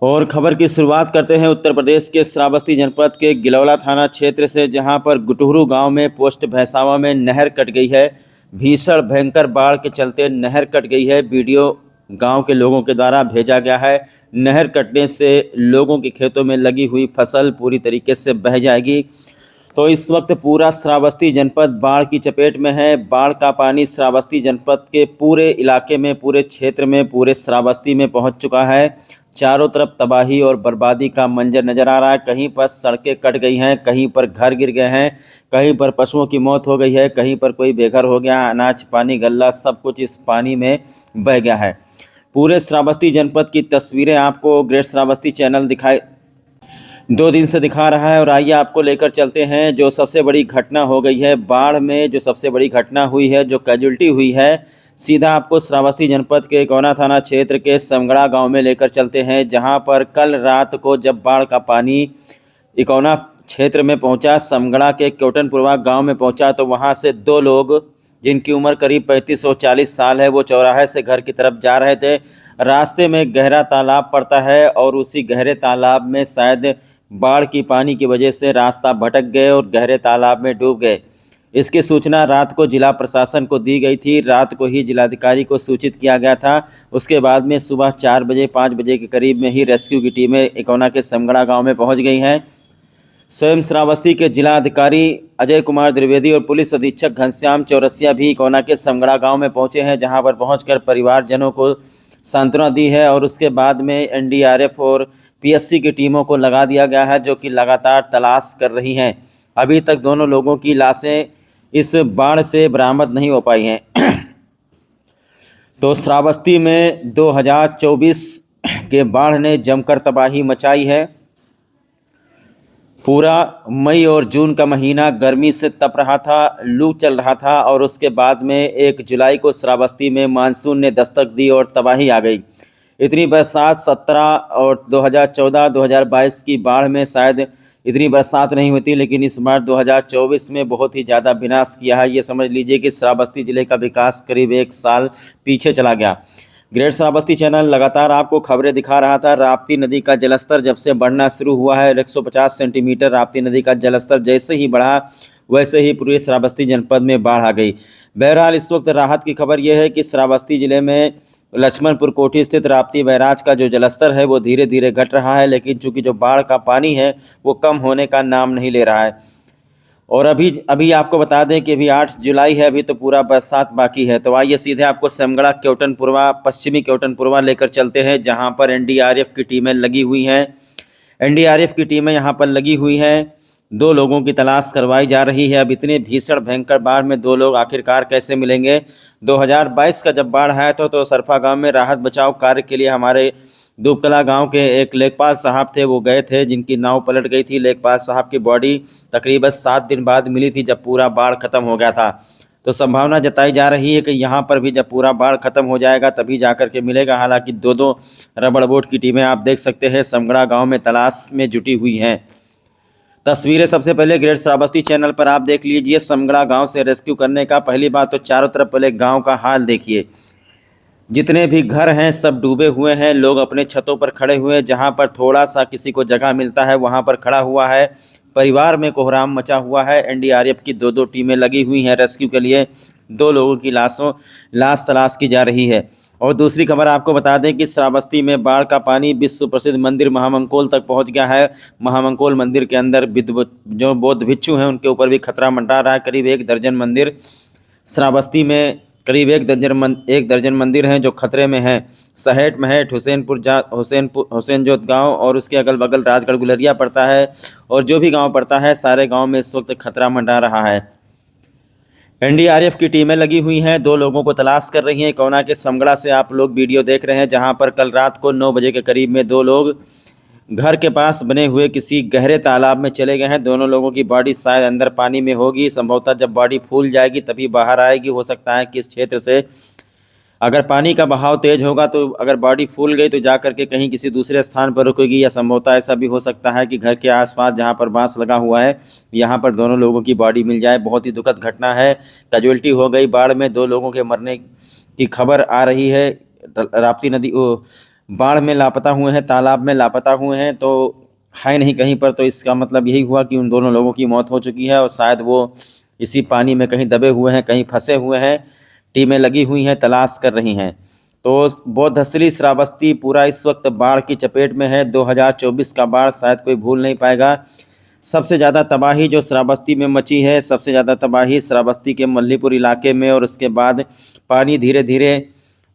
और खबर की शुरुआत करते हैं उत्तर प्रदेश के श्रावस्ती जनपद के गिलौला थाना क्षेत्र से, जहां पर गुटहरू गांव में पोस्ट भैंसावा में नहर कट गई है। भीषण भयंकर बाढ़ के चलते नहर कट गई है। वीडियो गांव के लोगों के द्वारा भेजा गया है। नहर कटने से लोगों के खेतों में लगी हुई फसल पूरी तरीके से बह जाएगी। तो इस वक्त पूरा श्रावस्ती जनपद बाढ़ की चपेट में है। बाढ़ का पानी श्रावस्ती जनपद के पूरे इलाके में, पूरे क्षेत्र में, पूरे श्रावस्ती में पहुंच चुका है। चारों तरफ तबाही और बर्बादी का मंजर नजर आ रहा है। कहीं पर सड़कें कट गई हैं, कहीं पर घर गिर गए हैं, कहीं पर पशुओं की मौत हो गई है, कहीं पर कोई बेघर हो गया। अनाज पानी गल्ला सब कुछ इस पानी में बह गया है। पूरे श्रावस्ती जनपद की तस्वीरें आपको ग्रेट श्रावस्ती चैनल 2 दिन से दिखा रहा है। और आइए आपको लेकर चलते हैं जो सबसे बड़ी घटना हो गई है बाढ़ में, जो सबसे बड़ी घटना हुई है, जो कैजुअल्टी हुई है। सीधा आपको श्रावस्ती जनपद के इकौना थाना क्षेत्र के समगड़ा गांव में लेकर चलते हैं, जहां पर कल रात को जब बाढ़ का पानी इकौना क्षेत्र में पहुंचा, समगड़ा के क्योटनपुरवा गांव में पहुंचा, तो वहां से 2 लोग जिनकी उम्र करीब 35 और 40 साल है, वो चौराहे से घर की तरफ जा रहे थे। रास्ते में गहरा तालाब पड़ता है और उसी गहरे तालाब में शायद बाढ़ की पानी की वजह से रास्ता भटक गए और गहरे तालाब में डूब गए। इसकी सूचना रात को जिला प्रशासन को दी गई थी। रात को ही जिलाधिकारी को सूचित किया गया था। उसके बाद में सुबह 4 बजे 5 बजे के करीब में ही रेस्क्यू की टीमें इकौना के समगड़ा गांव में पहुंच गई हैं। स्वयं श्रावस्ती के जिलाधिकारी अजय कुमार द्विवेदी और पुलिस अधीक्षक घनश्याम चौरसिया भी इकौना के समगड़ा गांव में पहुंचे हैं, जहां पर पहुंचकर परिवारजनों को सांत्वना दी है। और उसके बाद में एनडीआरएफ और पीएससी की टीमों को लगा दिया गया है, जो कि लगातार तलाश कर रही हैं। अभी तक दोनों लोगों की लाशें इस बाढ़ से बरामद नहीं हो पाई हैं। तो श्रावस्ती में 2024 के बाढ़ ने जमकर तबाही मचाई है। पूरा मई और जून का महीना गर्मी से तप रहा था, लू चल रहा था, और उसके बाद में 1 जुलाई को श्रावस्ती में मानसून ने दस्तक दी और तबाही आ गई। इतनी बरसात 17 और 2014 2022 की बाढ़ में शायद इतनी बरसात नहीं होती, लेकिन इस बार 2024 में बहुत ही ज़्यादा विनाश किया है। ये समझ लीजिए कि श्रावस्ती जिले का विकास करीब 1 साल पीछे चला गया। ग्रेट श्रावस्ती चैनल लगातार आपको खबरें दिखा रहा था। राप्ती नदी का जलस्तर जब से बढ़ना शुरू हुआ है, 150 सेंटीमीटर राप्ती नदी का जलस्तर जैसे ही बढ़ा, वैसे ही पूरे श्रावस्ती जनपद में बाढ़ आ गई। बहरहाल इस वक्त राहत की खबर यह है कि श्रावस्ती जिले में लक्ष्मणपुर कोठी स्थित राप्ती बैराज का जो जलस्तर है वो धीरे धीरे घट रहा है, लेकिन चूंकि जो बाढ़ का पानी है वो कम होने का नाम नहीं ले रहा है। और अभी आपको बता दें कि अभी 8 जुलाई है, अभी तो पूरा बरसात बाकी है। तो आइए सीधे आपको समगड़ा क्योटनपुरवा, पश्चिमी क्योटनपुरवा लेकर चलते हैं, जहां पर एनडीआरएफ की टीमें लगी हुई हैं। एनडीआरएफ की टीमें यहां पर लगी हुई हैं। 2 लोगों की तलाश करवाई जा रही है। अब इतने भीषण भयंकर बाढ़ में 2 लोग आखिरकार कैसे मिलेंगे। 2022 का जब बाढ़ आया था तो सरफा गांव में राहत बचाव कार्य के लिए हमारे दुबकला गांव के एक लेखपाल साहब थे, वो गए थे, जिनकी नाव पलट गई थी। लेखपाल साहब की बॉडी तकरीबन 7 दिन बाद मिली थी, जब पूरा बाढ़ खत्म हो गया था। तो संभावना जताई जा रही है कि यहाँ पर भी जब पूरा बाढ़ खत्म हो जाएगा तभी जाकर के मिलेगा। हालांकि 2-2 रबड़ बोट की टीमें आप देख सकते हैं समगड़ा गाँव में तलाश में जुटी हुई हैं। तस्वीरें सबसे पहले ग्रेट श्रावस्ती चैनल पर आप देख लीजिए। समगड़ा गांव से रेस्क्यू करने का पहली बात तो चारों तरफ पहले गांव का हाल देखिए। जितने भी घर हैं सब डूबे हुए हैं। लोग अपने छतों पर खड़े हुए हैं, जहां पर थोड़ा सा किसी को जगह मिलता है वहां पर खड़ा हुआ है। परिवार में कोहराम मचा हुआ है। एनडीआरएफ की 2-2 टीमें लगी हुई हैं रेस्क्यू के लिए। 2 लोगों की लाश तलाश की जा रही है। और दूसरी खबर आपको बता दें कि श्रावस्ती में बाढ़ का पानी विश्व प्रसिद्ध मंदिर महामंकोल तक पहुंच गया है। महामंकोल मंदिर के अंदर जो बौद्ध भिक्षु हैं उनके ऊपर भी खतरा मंडरा रहा है। करीब 1 दर्जन मंदिर श्रावस्ती में, करीब 1 दर्जन मंदिर हैं जो खतरे में हैं। सहेट महट हुसैन जोत गाँव और उसके अगल बगल राजगढ़ गुलरिया पड़ता है, और जो भी गाँव पड़ता है सारे गाँव में इस वक्त खतरा मंडरा रहा है। एनडीआरएफ की टीमें लगी हुई हैं, 2 लोगों को तलाश कर रही हैं। इकौना के समगड़ा से आप लोग वीडियो देख रहे हैं, जहां पर कल रात को 9 बजे के करीब में 2 लोग घर के पास बने हुए किसी गहरे तालाब में चले गए हैं। दोनों लोगों की बॉडी शायद अंदर पानी में होगी। संभवतः जब बॉडी फूल जाएगी तभी बाहर आएगी। हो सकता है कि इस क्षेत्र से अगर पानी का बहाव तेज होगा तो अगर बॉडी फूल गई तो जाकर के कहीं किसी दूसरे स्थान पर रुकेगी, या संभवतः ऐसा भी हो सकता है कि घर के आसपास जहां पर बांस लगा हुआ है यहां पर दोनों लोगों की बॉडी मिल जाए। बहुत ही दुखद घटना है। कैजुअल्टी हो गई बाढ़ में, 2 लोगों के मरने की खबर आ रही है। राप्ती नदी बाढ़ में लापता हुए हैं, तालाब में लापता हुए हैं, तो है नहीं कहीं पर। तो इसका मतलब यही हुआ कि उन दोनों लोगों की मौत हो चुकी है और शायद वो इसी पानी में कहीं दबे हुए हैं, कहीं फंसे हुए हैं। टीमें लगी हुई हैं, तलाश कर रही हैं। तो बौद्धस्थली श्रावस्ती पूरा इस वक्त बाढ़ की चपेट में है। 2024 का बाढ़ शायद कोई भूल नहीं पाएगा। सबसे ज़्यादा तबाही जो श्रावस्ती में मची है, सबसे ज़्यादा तबाही श्रावस्ती के मल्लीपुर इलाके में, और उसके बाद पानी धीरे धीरे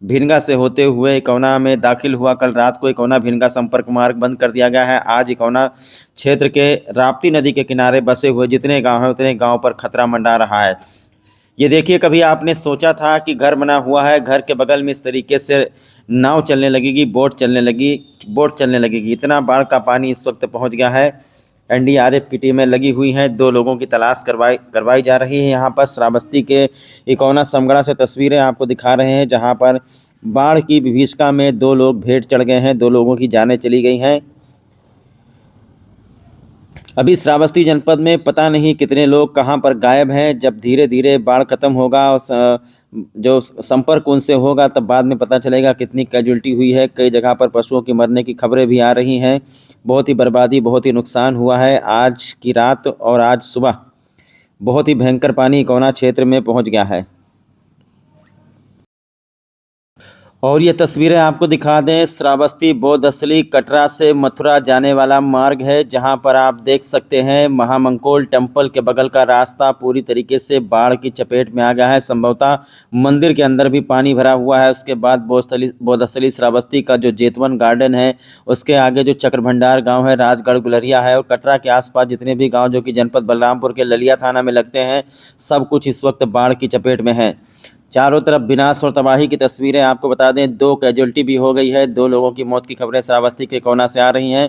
भिनगा से होते हुए इकौना में दाखिल हुआ। कल रात को इकौना भिनगा संपर्क मार्ग बंद कर दिया गया है। आज इकौना क्षेत्र के राप्ती नदी के किनारे बसे हुए जितने गांव हैं उतने गांव पर खतरा मंडरा रहा है। ये देखिए, कभी आपने सोचा था कि घर बना हुआ है, घर के बगल में इस तरीके से नाव चलने लगेगी, बोट चलने लगेगी। इतना बाढ़ का पानी इस वक्त पहुंच गया है। एनडीआरएफ की टीमें लगी हुई हैं, 2 लोगों की तलाश करवाई जा रही है। यहाँ पर श्रावस्ती के इकौना समगड़ा से तस्वीरें आपको दिखा रहे हैं, जहाँ पर बाढ़ की विभीषिका में 2 लोग भेंट चढ़ गए हैं, 2 लोगों की जानें चली गई हैं। अभी श्रावस्ती जनपद में पता नहीं कितने लोग कहां पर गायब हैं। जब धीरे धीरे बाढ़ खत्म होगा और जो संपर्क उनसे होगा, तब बाद में पता चलेगा कितनी कैजुअल्टी हुई है। कई जगह पर पशुओं की मरने की खबरें भी आ रही हैं। बहुत ही बर्बादी, बहुत ही नुकसान हुआ है। आज की रात और आज सुबह बहुत ही भयंकर पानी इकौना क्षेत्र में पहुंच गया है। और ये तस्वीरें आपको दिखा दें, श्रावस्ती बौद्धस्थली कटरा से मथुरा जाने वाला मार्ग है, जहां पर आप देख सकते हैं महामंकोल टेम्पल के बगल का रास्ता पूरी तरीके से बाढ़ की चपेट में आ गया है। संभवतः मंदिर के अंदर भी पानी भरा हुआ है। उसके बाद बौद्धस्थली श्रावस्ती का जो जेतवन गार्डन है, उसके आगे जो चक्रभंडार गाँव है, राजगढ़ गुलरिया है, और कटरा के आसपास जितने भी गाँव जो कि जनपद बलरामपुर के ललिया थाना में लगते हैं, सब कुछ इस वक्त बाढ़ की चपेट में है। चारों तरफ विनाश और तबाही की तस्वीरें आपको बता दें। 2 कैजुअल्टी भी हो गई है, 2 लोगों की मौत की खबरें श्रावस्ती के कोना से आ रही हैं।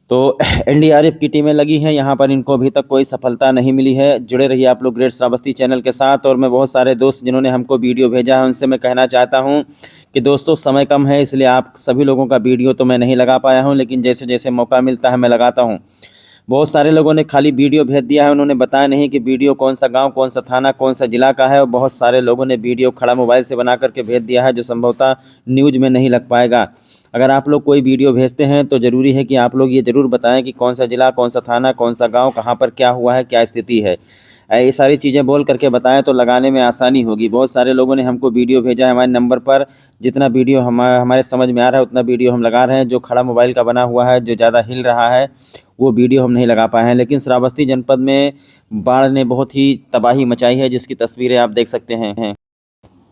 तो एनडीआरएफ की टीमें लगी हैं यहाँ पर, इनको अभी तक कोई सफलता नहीं मिली है। जुड़े रहिए आप लोग ग्रेट श्रावस्ती चैनल के साथ। और मैं बहुत सारे दोस्त जिन्होंने हमको वीडियो भेजा है, उनसे मैं कहना चाहता हूँ कि दोस्तों, समय कम है, इसलिए आप सभी लोगों का वीडियो तो मैं नहीं लगा पाया हूँ, लेकिन जैसे जैसे मौका मिलता है मैं लगाता हूँ। बहुत सारे लोगों ने खाली वीडियो भेज दिया है, उन्होंने बताया नहीं कि वीडियो कौन सा गांव, कौन सा थाना, कौन सा जिला का है। और बहुत सारे लोगों ने वीडियो खड़ा मोबाइल से बना करके भेज दिया है, जो संभवतः न्यूज़ में नहीं लग पाएगा। अगर आप लोग कोई वीडियो भेजते हैं तो ज़रूरी है कि आप लोग ये ज़रूर बताएं कि कौन सा जिला, कौन सा थाना, कौन सा गाँव, कहाँ पर क्या हुआ है, क्या स्थिति है। ये सारी चीज़ें बोल करके बताएं तो लगाने में आसानी होगी। बहुत सारे लोगों ने हमको वीडियो भेजा है हमारे नंबर पर। जितना वीडियो हमारे समझ में आ रहा है उतना वीडियो हम लगा रहे हैं। जो खड़ा मोबाइल का बना हुआ है, जो ज़्यादा हिल रहा है, वो वीडियो हम नहीं लगा पाए हैं। लेकिन श्रावस्ती जनपद में बाढ़ ने बहुत ही तबाही मचाई है, जिसकी तस्वीरें आप देख सकते हैं।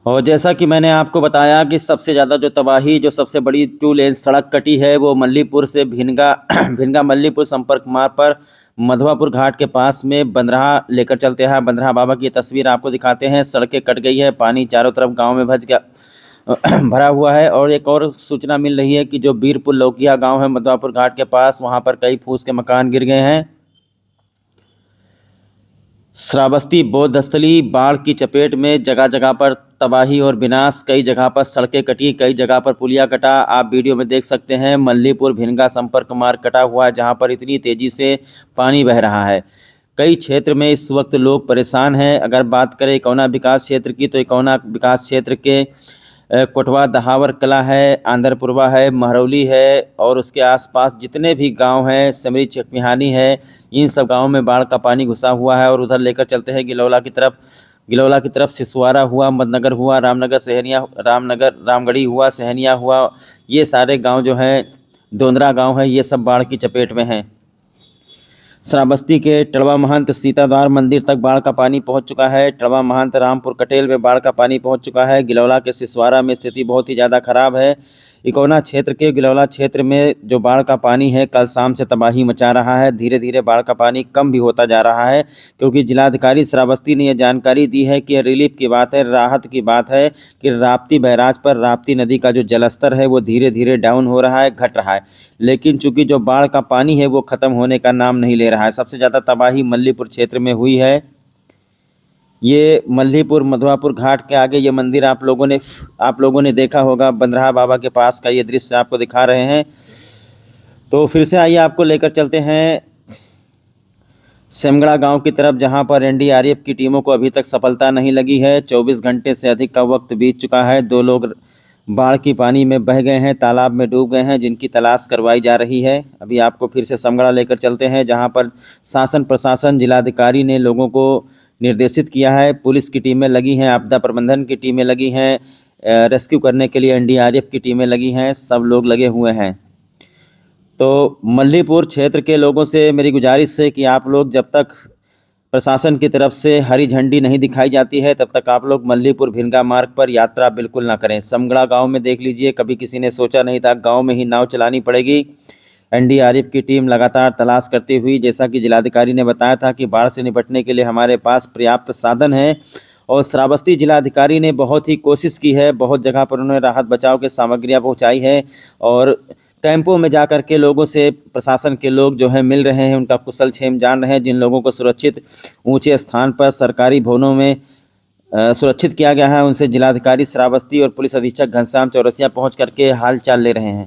और जैसा कि मैंने आपको बताया कि सबसे ज़्यादा जो तबाही, जो सबसे बड़ी 2 लेन सड़क कटी है, वो मल्लीपुर से भिनगा भिनगा मल्लीपुर संपर्क मार्ग पर मधवापुर घाट के पास में बंदरहा लेकर चलते हैं। बंदरहा बाबा की तस्वीर आपको दिखाते हैं। सड़कें कट गई है, पानी चारों तरफ गांव में भज गया भरा हुआ है। और एक और सूचना मिल रही है कि जो बीरपुर लौकिया गांव है मधवापुर घाट के पास, वहां पर कई फूस के मकान गिर गए हैं। श्रावस्ती बौद्धस्थली बाढ़ की चपेट में, जगह जगह पर तबाही और विनाश। कई जगह पर सड़कें कटी, कई जगह पर पुलिया कटा। आप वीडियो में देख सकते हैं मल्लीपुर भिनगा संपर्क मार्ग कटा हुआ है, जहां पर इतनी तेज़ी से पानी बह रहा है। कई क्षेत्र में इस वक्त लोग परेशान हैं। अगर बात करें इकौना विकास क्षेत्र की, तो इकौना विकास क्षेत्र के कोटवा दहावर कला है, आंध्रपुरवा है, महरौली है, और उसके आसपास जितने भी गांव हैं, समरी चकमिहानी है, इन सब गांवों में बाढ़ का पानी घुसा हुआ है। और उधर लेकर चलते हैं गिलौला की तरफ सिसवारा हुआ, मदनगर हुआ, रामनगर सहनिया, रामगढ़ी हुआ, सहनिया हुआ। ये सारे गांव जो हैं, डोंदरा गांव है, ये सब बाढ़ की चपेट में हैं। श्रावस्ती के टड़वा महंत सीताद्वार मंदिर तक बाढ़ का पानी पहुंच चुका है। टड़वा महंत रामपुर कटेल में बाढ़ का पानी पहुंच चुका है। गिलौला के सिसवारा में स्थिति बहुत ही ज़्यादा खराब है। इकौना क्षेत्र के गिलौला क्षेत्र में जो बाढ़ का पानी है, कल शाम से तबाही मचा रहा है। धीरे धीरे बाढ़ का पानी कम भी होता जा रहा है, क्योंकि जिलाधिकारी श्रावस्ती ने यह जानकारी दी है कि रिलीफ की बात है, राहत की बात है कि राप्ती बैराज पर राप्ती नदी का जो जलस्तर है वो धीरे धीरे डाउन हो रहा है, घट रहा है। लेकिन चूंकि जो बाढ़ का पानी है वो ख़त्म होने का नाम नहीं ले रहा है। सबसे ज़्यादा तबाही मल्लीपुर क्षेत्र में हुई है। ये मल्लीपुर मधवापुर घाट के आगे ये मंदिर आप लोगों ने देखा होगा, बंदरहा बाबा के पास का ये दृश्य आपको दिखा रहे हैं। तो फिर से आइए आपको लेकर चलते हैं सेमगड़ा गांव की तरफ, जहां पर एनडीआरएफ की टीमों को अभी तक सफलता नहीं लगी है। 24 घंटे से अधिक का वक्त बीत चुका है। 2 लोग बाढ़ की पानी में बह गए हैं, तालाब में डूब गए हैं, जिनकी तलाश करवाई जा रही है। अभी आपको फिर से समगड़ा लेकर चलते हैं, जहां पर शासन प्रशासन जिलाधिकारी ने लोगों को निर्देशित किया है। पुलिस की टीमें लगी हैं, आपदा प्रबंधन की टीमें लगी हैं, रेस्क्यू करने के लिए एनडीआरएफ की टीमें लगी हैं, सब लोग लगे हुए हैं। तो मल्लीपुर क्षेत्र के लोगों से मेरी गुजारिश है कि आप लोग जब तक प्रशासन की तरफ से हरी झंडी नहीं दिखाई जाती है तब तक आप लोग मल्लीपुर भिनगा मार्ग पर यात्रा बिल्कुल ना करें। समगड़ा गांव में देख लीजिए, कभी किसी ने सोचा नहीं था गांव में ही नाव चलानी पड़ेगी। एनडीआरएफ की टीम लगातार तलाश करती हुई, जैसा कि जिलाधिकारी ने बताया था कि बाढ़ से निपटने के लिए हमारे पास पर्याप्त साधन है, और श्रावस्ती जिलाधिकारी ने बहुत ही कोशिश की है। बहुत जगह पर उन्होंने राहत बचाव के सामग्रियाँ पहुँचाई है, और कैंपों में जाकर के लोगों से प्रशासन के लोग जो है मिल रहे हैं, उनका कुशल क्षेम जान रहे हैं। जिन लोगों को सुरक्षित ऊंचे स्थान पर सरकारी भवनों में सुरक्षित किया गया है, उनसे जिलाधिकारी श्रावस्ती और पुलिस अधीक्षक घनश्याम चौरसिया पहुंच करके हाल चाल ले रहे हैं।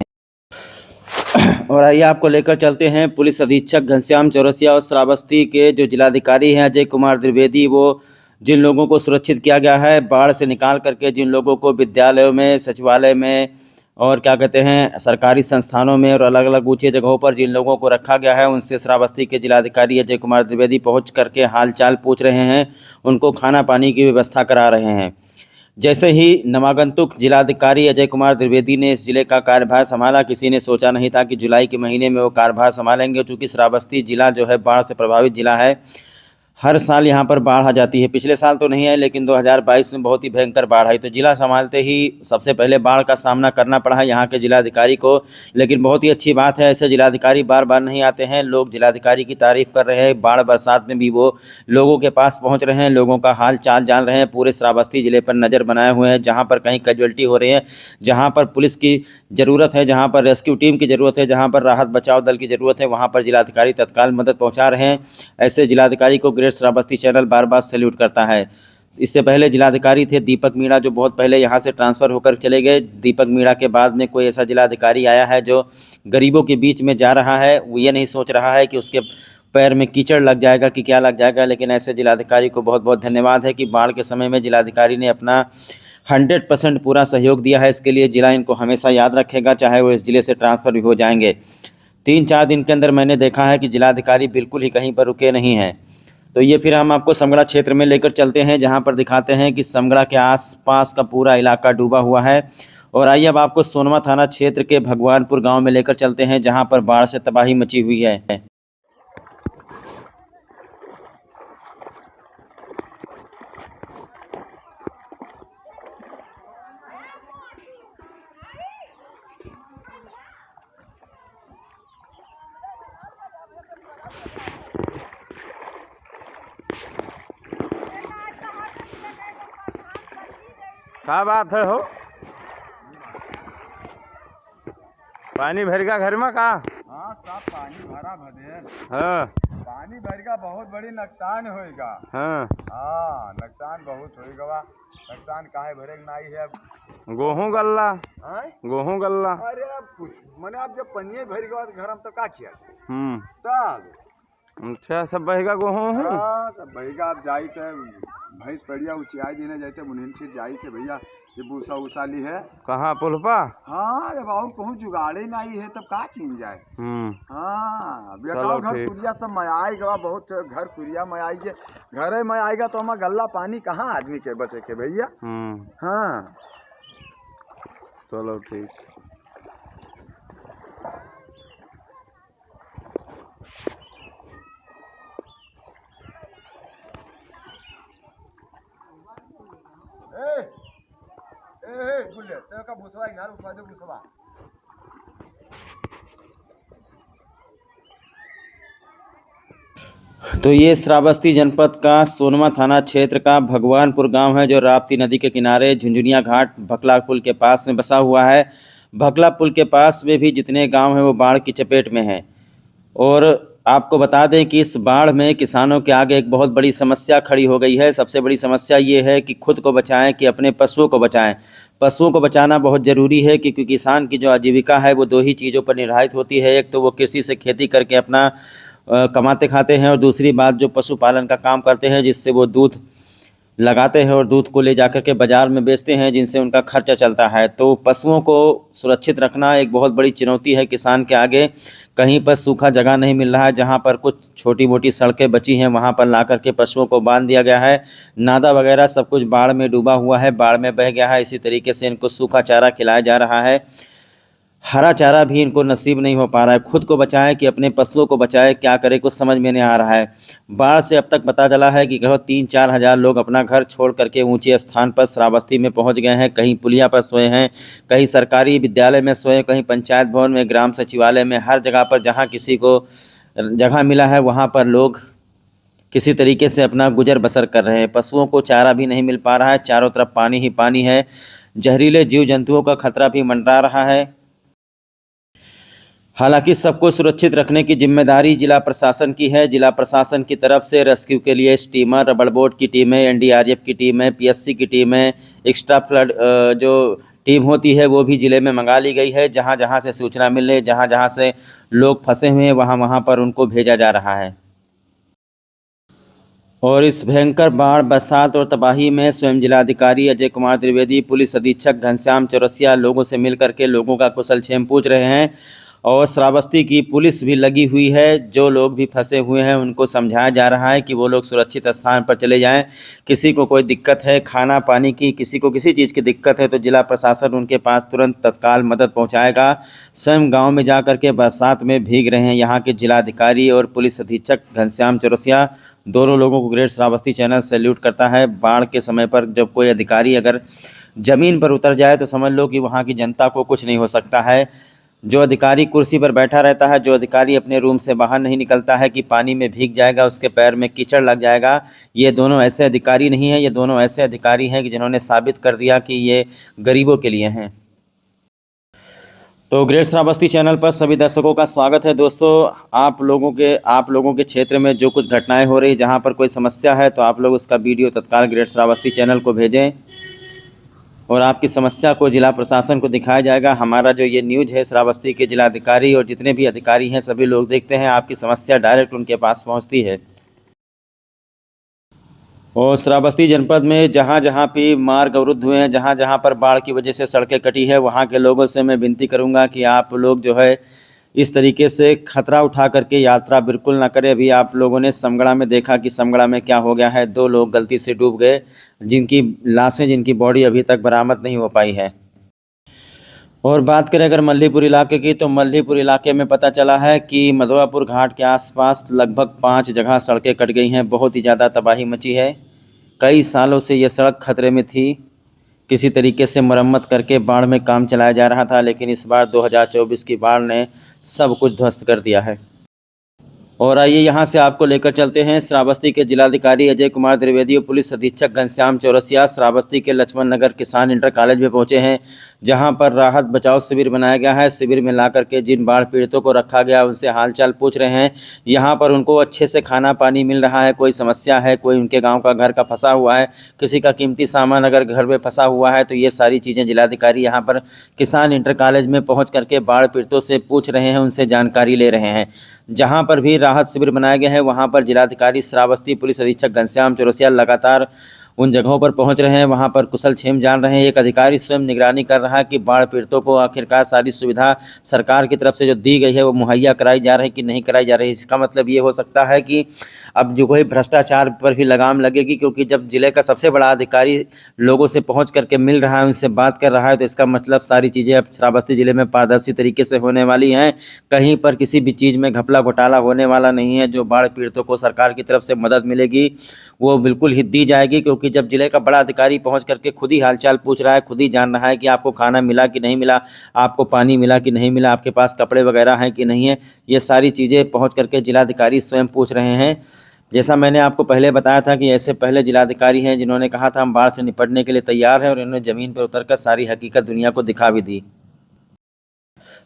और आइए आपको लेकर चलते हैं पुलिस अधीक्षक घनश्याम चौरसिया और श्रावस्ती के जो जिलाधिकारी हैं अजय कुमार द्विवेदी, वो जिन लोगों को सुरक्षित किया गया है बाढ़ से निकाल करके, जिन लोगों को विद्यालयों में, सचिवालय में और क्या कहते हैं सरकारी संस्थानों में और अलग अलग ऊंचे जगहों पर जिन लोगों को रखा गया है, उनसे श्रावस्ती के जिलाधिकारी अजय कुमार द्विवेदी पहुंच करके हाल चाल पूछ रहे हैं, उनको खाना पानी की व्यवस्था करा रहे हैं। जैसे ही नवागंतुक जिलाधिकारी अजय कुमार द्विवेदी ने इस जिले का कार्यभार संभाला, किसी ने सोचा नहीं था कि जुलाई के महीने में वो कार्यभार संभालेंगे। चूँकि श्रावस्ती जिला जो है बाढ़ से प्रभावित जिला है, हर साल यहाँ पर बाढ़ आ जाती है। पिछले साल तो नहीं आई, लेकिन 2022 में बहुत ही भयंकर बाढ़ आई, तो जिला संभालते ही सबसे पहले बाढ़ का सामना करना पड़ा है यहाँ के जिलाधिकारी को। लेकिन बहुत ही अच्छी बात है, ऐसे जिलाधिकारी बार बार नहीं आते हैं। लोग जिलाधिकारी की तारीफ़ कर रहे हैं, बाढ़ बरसात में भी वो लोगों के पास पहुँच रहे हैं, लोगों का हाल चाल जान रहे हैं, पूरे श्रावस्ती जिले पर नज़र बनाए हुए हैं। जहाँ पर कहीं कैजुअल्टी हो रही है, जहाँ पर पुलिस की ज़रूरत है, जहाँ पर रेस्क्यू टीम की ज़रूरत है, जहाँ पर राहत बचाव दल की ज़रूरत है, वहाँ पर जिलाधिकारी तत्काल मदद पहुँचा रहे हैं। ऐसे जिलाधिकारी को ग्रेट श्रावस्ती चैनल बार बार सैल्यूट करता है। इससे पहले जिलाधिकारी थे दीपक मीणा, जो बहुत पहले यहाँ से ट्रांसफ़र होकर चले गए। दीपक मीणा के बाद में कोई ऐसा जिलाधिकारी आया है जो गरीबों के बीच में जा रहा है, वो ये नहीं सोच रहा है कि उसके पैर में कीचड़ लग जाएगा कि क्या लग जाएगा। लेकिन ऐसे जिलाधिकारी को बहुत बहुत धन्यवाद है कि बाढ़ के समय में जिलाधिकारी ने अपना 100% पूरा सहयोग दिया है। इसके लिए जिला इनको हमेशा याद रखेगा, चाहे वो इस ज़िले से ट्रांसफ़र भी हो जाएंगे। 3-4 दिन के अंदर मैंने देखा है कि जिलाधिकारी बिल्कुल ही कहीं पर रुके नहीं हैं। तो ये फिर हम आपको समगड़ा क्षेत्र में लेकर चलते हैं, जहाँ पर दिखाते हैं कि समगड़ा के आसपास का पूरा इलाका डूबा हुआ है। और आइए अब आपको सोनवा थाना क्षेत्र के भगवानपुर गांव में लेकर चलते हैं, जहाँ पर बाढ़ से तबाही मची हुई है। क्या बात है हो, पानी भर गया घर में का? हाँ सब पानी भरा भदे। हाँ पानी भर का बहुत बड़ी नुकसान होएगा। हाँ हाँ नुकसान बहुत होएगा। नुकसान काहे भरे नहीं है अब। गेहूँ गल्ला, हाँ? गेहूँ गल्ला। अरे अब कुछ मैंने अब जब पनिये भर गया तो घर में तो का किया तब अच्छा सब बहेगा गेहूँ है। हाँ सब भैया अब जाई थे भैंस बढ़िया ऊँचाई देने जाते मुनिम से जाई थे भैया, ये भूसा उसा ली है। कहाँ पुलपा? हाँ जब और कहूँ जुगाड़े नहीं है तब का छीन जाए। हाँ बेटाओ घर कुरिया सब में आएगा, बहुत घर कुरिया में आएगा, घरे में आएगा तो हमारा गल्ला पानी कहाँ आदमी के बचे के भैया। हाँ चलो ठीक। गुल्ले तेरे का भूसवा घर उठवा दे भूसवा। तो ये श्रावस्ती जनपद का सोनवा थाना क्षेत्र का भगवानपुर गांव है, जो राप्ती नदी के किनारे झुंझुनिया घाट भकला पुल के पास में बसा हुआ है। भकला पुल के पास में भी जितने गांव हैं वो बाढ़ की चपेट में हैं। और आपको बता दें कि इस बाढ़ में किसानों के आगे एक बहुत बड़ी समस्या खड़ी हो गई है। सबसे बड़ी समस्या ये है कि खुद को बचाएं कि अपने पशुओं को बचाएं। पशुओं को बचाना बहुत ज़रूरी है, क्योंकि किसान की जो आजीविका है वो 2 ही चीज़ों पर निर्धारित होती है। एक तो वो कृषि से खेती करके अपना कमाते खाते हैं, और दूसरी बात जो पशुपालन का काम करते हैं, जिससे वो दूध लगाते हैं और दूध को ले जाकर के बाज़ार में बेचते हैं, जिनसे उनका खर्चा चलता है। तो पशुओं को सुरक्षित रखना एक बहुत बड़ी चुनौती है किसान के आगे। कहीं पर सूखा जगह नहीं मिल रहा है, जहाँ पर कुछ छोटी मोटी सड़कें बची हैं वहाँ पर ला करके पशुओं को बांध दिया गया है। नादा वगैरह सब कुछ बाढ़ में डूबा हुआ है, बाढ़ में बह गया है। इसी तरीके से इनको सूखा चारा खिलाया जा रहा है, हरा चारा भी इनको नसीब नहीं हो पा रहा है। खुद को बचाए कि अपने पशुओं को बचाए, क्या करे कुछ समझ में नहीं आ रहा है। बाढ़ से अब तक पता चला है कि करीब 3-4 हज़ार लोग अपना घर छोड़ करके ऊंचे स्थान पर श्रावस्ती में पहुंच गए हैं। कहीं पुलिया पर सोए हैं, कहीं सरकारी विद्यालय में सोए, कहीं पंचायत भवन में, ग्राम सचिवालय में, हर जगह पर जहाँ किसी को जगह मिला है वहाँ पर लोग किसी तरीके से अपना गुजर बसर कर रहे हैं। पशुओं को चारा भी नहीं मिल पा रहा है, चारों तरफ पानी ही पानी है। जहरीले जीव जंतुओं का खतरा भी मंडरा रहा है। हालांकि सबको सुरक्षित रखने की जिम्मेदारी जिला प्रशासन की है। जिला प्रशासन की तरफ से रेस्क्यू के लिए स्टीमर, रबड़ बोट की टीमें, एनडीआरएफ की टीमें, पीएससी की टीमें, एक्स्ट्रा फ्लड जो टीम होती है वो भी ज़िले में मंगा ली गई है। जहां जहां से सूचना मिले, जहां जहां से लोग फंसे हुए हैं वहां वहां पर उनको भेजा जा रहा है। और इस भयंकर बाढ़, बरसात और तबाही में स्वयं जिलाधिकारी अजय कुमार द्विवेदी, पुलिस अधीक्षक घनश्याम चौरसिया लोगों से मिल करके लोगों का कुशल क्षेम पूछ रहे हैं। और श्रावस्ती की पुलिस भी लगी हुई है। जो लोग भी फंसे हुए हैं उनको समझाया जा रहा है कि वो लोग सुरक्षित स्थान पर चले जाएं। किसी को कोई दिक्कत है खाना पानी की, किसी को किसी चीज़ की दिक्कत है तो जिला प्रशासन उनके पास तुरंत तत्काल मदद पहुंचाएगा। स्वयं गांव में जा कर के बरसात में भीग रहे हैं यहाँ के जिलाधिकारी और पुलिस अधीक्षक घनश्याम चौरसिया। दोनों लोगों को ग्रेट श्रावस्ती चैनल सैल्यूट करता है। बाढ़ के समय पर जब कोई अधिकारी अगर ज़मीन पर उतर जाए तो समझ लो कि वहाँ की जनता को कुछ नहीं हो सकता है। जो अधिकारी कुर्सी पर बैठा रहता है, जो अधिकारी अपने रूम से बाहर नहीं निकलता है कि पानी में भीग जाएगा, उसके पैर में कीचड़ लग जाएगा, ये दोनों ऐसे अधिकारी नहीं हैं। ये दोनों ऐसे अधिकारी हैं कि जिन्होंने साबित कर दिया कि ये गरीबों के लिए हैं। तो ग्रेट श्रावस्ती चैनल पर सभी दर्शकों का स्वागत है। दोस्तों, आप लोगों के क्षेत्र में जो कुछ घटनाएं हो रही, जहां पर कोई समस्या है तो आप लोग उसका वीडियो तत्काल ग्रेट श्रावस्ती चैनल को भेजें और आपकी समस्या को जिला प्रशासन को दिखाया जाएगा। हमारा जो ये न्यूज़ है, श्रावस्ती के जिलाधिकारी और जितने भी अधिकारी हैं सभी लोग देखते हैं, आपकी समस्या डायरेक्ट उनके पास पहुँचती है। और श्रावस्ती जनपद में जहाँ जहाँ पे मार्ग अवरुद्ध हुए हैं, जहाँ जहाँ पर बाढ़ की वजह से सड़कें कटी है, वहाँ के लोगों से मैं विनती करूँगा कि आप लोग जो है इस तरीके से खतरा उठा करके यात्रा बिल्कुल ना करें। अभी आप लोगों ने समगड़ा में देखा कि समगड़ा में क्या हो गया है। 2 लोग गलती से डूब गए, जिनकी लाशें, जिनकी बॉडी अभी तक बरामद नहीं हो पाई है। और बात करें अगर मल्हीपुर इलाके की, तो मल्हीपुर इलाके में पता चला है कि मधवापुर घाट के आसपास लगभग 5 जगह सड़कें कट गई हैं। बहुत ही ज़्यादा तबाही मची है। कई सालों से ये सड़क खतरे में थी। किसी तरीके से मरम्मत करके बाढ़ में काम चलाया जा रहा था, लेकिन इस बार 2024 की बाढ़ ने सब कुछ ध्वस्त कर दिया है। और आइए यहाँ से आपको लेकर चलते हैं श्रावस्ती के जिलाधिकारी अजय कुमार द्विवेदी और पुलिस अधीक्षक घनश्याम चौरसिया श्रावस्ती के लक्ष्मण नगर किसान इंटर कॉलेज में पहुँचे हैं, जहाँ पर राहत बचाव शिविर बनाया गया है। शिविर में ला करके जिन बाढ़ पीड़ितों को रखा गया उनसे हालचाल पूछ रहे हैं। यहाँ पर उनको अच्छे से खाना पानी मिल रहा है, कोई समस्या है, कोई उनके गाँव का घर का फंसा हुआ है, किसी का कीमती सामान अगर घर में फंसा हुआ है, तो ये सारी चीज़ें जिलाधिकारी यहाँ पर किसान इंटर कॉलेज में पहुँच करके बाढ़ पीड़ितों से पूछ रहे हैं, उनसे जानकारी ले रहे हैं। जहां पर भी राहत शिविर बनाया गया है वहां पर जिलाधिकारी श्रावस्ती, पुलिस अधीक्षक घनश्याम चौरसिया लगातार उन जगहों पर पहुंच रहे हैं, वहां पर कुशल क्षेम जान रहे हैं। एक अधिकारी स्वयं निगरानी कर रहा है कि बाढ़ पीड़ितों को आखिरकार सारी सुविधा सरकार की तरफ से जो दी गई है वो मुहैया कराई जा रही है कि नहीं कराई जा रही है। इसका मतलब ये हो सकता है कि अब जो कोई भ्रष्टाचार पर भी लगाम लगेगी, क्योंकि जब जिले का सबसे बड़ा अधिकारी लोगों से पहुंच करके मिल रहा है, उनसे बात कर रहा है, तो इसका मतलब सारी चीज़ें अब श्रावस्ती जिले में पारदर्शी तरीके से होने वाली हैं। कहीं पर किसी भी चीज़ में घपला घोटाला होने वाला नहीं है। जो बाढ़ पीड़ितों को सरकार की तरफ से मदद मिलेगी वो बिल्कुल ही दी जाएगी, क्योंकि जब जिले का बड़ा अधिकारी पहुंच करके खुद ही हालचाल पूछ रहा है, खुद ही जान रहा है कि आपको खाना मिला कि नहीं मिला, आपको पानी मिला कि नहीं मिला, आपके पास कपड़े वगैरह हैं कि नहीं है, ये सारी चीज़ें पहुंच करके जिलाधिकारी स्वयं पूछ रहे हैं। जैसा मैंने आपको पहले बताया था कि ऐसे पहले जिलाधिकारी हैं जिन्होंने कहा था हम बाढ़ से निपटने के लिए तैयार हैं, और इन्होंने ज़मीन पर उतरकर सारी हकीकत दुनिया को दिखा भी दी।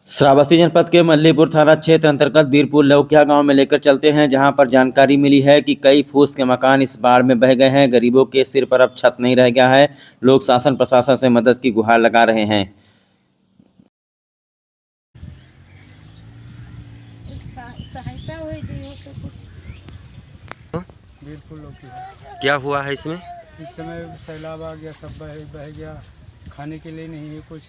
श्रावस्ती जनपद के मल्हीपुर थाना क्षेत्र अंतर्गत बीरपुर लौकिया गांव में लेकर चलते हैं, जहां पर जानकारी मिली है कि कई फूस के मकान इस बाढ़ में बह गए हैं। गरीबों के सिर पर अब छत नहीं रह गया है। लोग शासन प्रशासन से मदद की गुहार लगा रहे हैं। क्या हुआ है इसमें? इस समय सैलाब आ गया, सब बह गया। खाने के लिए नहीं है कुछ,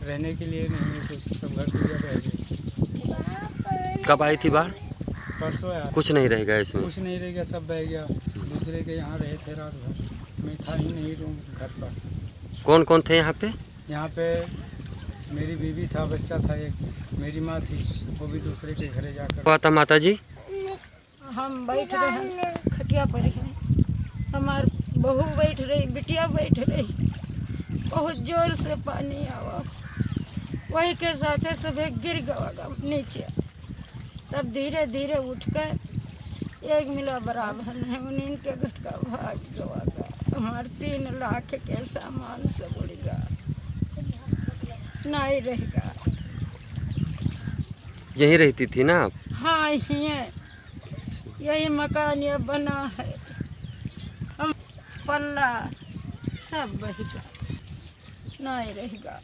रहने के लिए नहीं है कुछ, सब घर पूरा बह गया। कब आई थी बाढ़? परसों आया। कुछ नहीं रहेगा इसमें? कुछ नहीं रह गया, सब बह गया। दूसरे के यहाँ रहे थे रात भर, मैं था ही नहीं रूम घर पर। कौन कौन थे यहाँ पे? यहाँ पे मेरी बीवी था, बच्चा था एक, मेरी माँ थी, वो भी दूसरे के घरे जाकर। हुआ था माता जी? हम बैठ रहे हैं खटिया पर हैं, हमार बहू बैठ रही, बिटिया बैठ रही, बहुत जोर से पानी आवा, वही के साथ सब गिर गया नीचे। तब धीरे धीरे उठ कर एक मिला बराबर है, उन्हीं के घटका भाग गया। हमारे 3 लाख के सामान सब उड़ गया, नहीं रहेगा। यहीं रहती थी ना आप? हाँ, यही मकान ये बना है, हम पल्ला सब बह गया, नहीं रहेगा।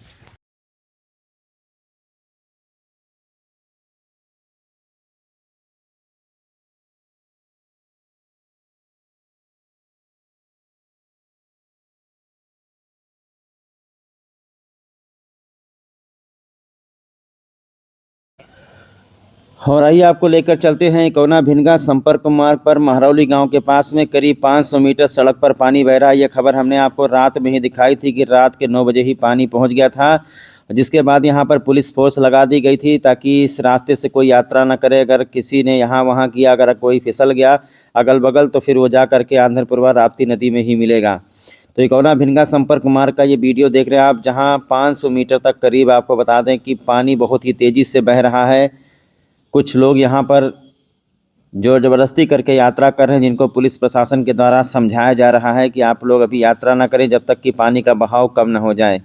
और आइए आपको लेकर चलते हैं कोना भिनगा संपर्क मार्ग पर महरौली गांव के पास में करीब 500 मीटर सड़क पर पानी बह रहा है। यह खबर हमने आपको रात में ही दिखाई थी कि रात के 9 बजे ही पानी पहुंच गया था, जिसके बाद यहां पर पुलिस फोर्स लगा दी गई थी ताकि इस रास्ते से कोई यात्रा न करे। अगर किसी ने यहाँ वहाँ किया, अगर कोई फिसल गया अगल बगल, तो फिर वो जा करके आंध्रपुरवा राप्ती नदी में ही मिलेगा। तो ये कोना भिनगा संपर्क मार्ग का ये वीडियो देख रहे हैं आप, जहाँ 500 मीटर तक करीब आपको बता दें कि पानी बहुत ही तेज़ी से बह रहा है। कुछ लोग यहाँ पर जोर ज़बरदस्ती करके यात्रा कर रहे हैं, जिनको पुलिस प्रशासन के द्वारा समझाया जा रहा है कि आप लोग अभी यात्रा ना करें जब तक कि पानी का बहाव कम न हो जाए।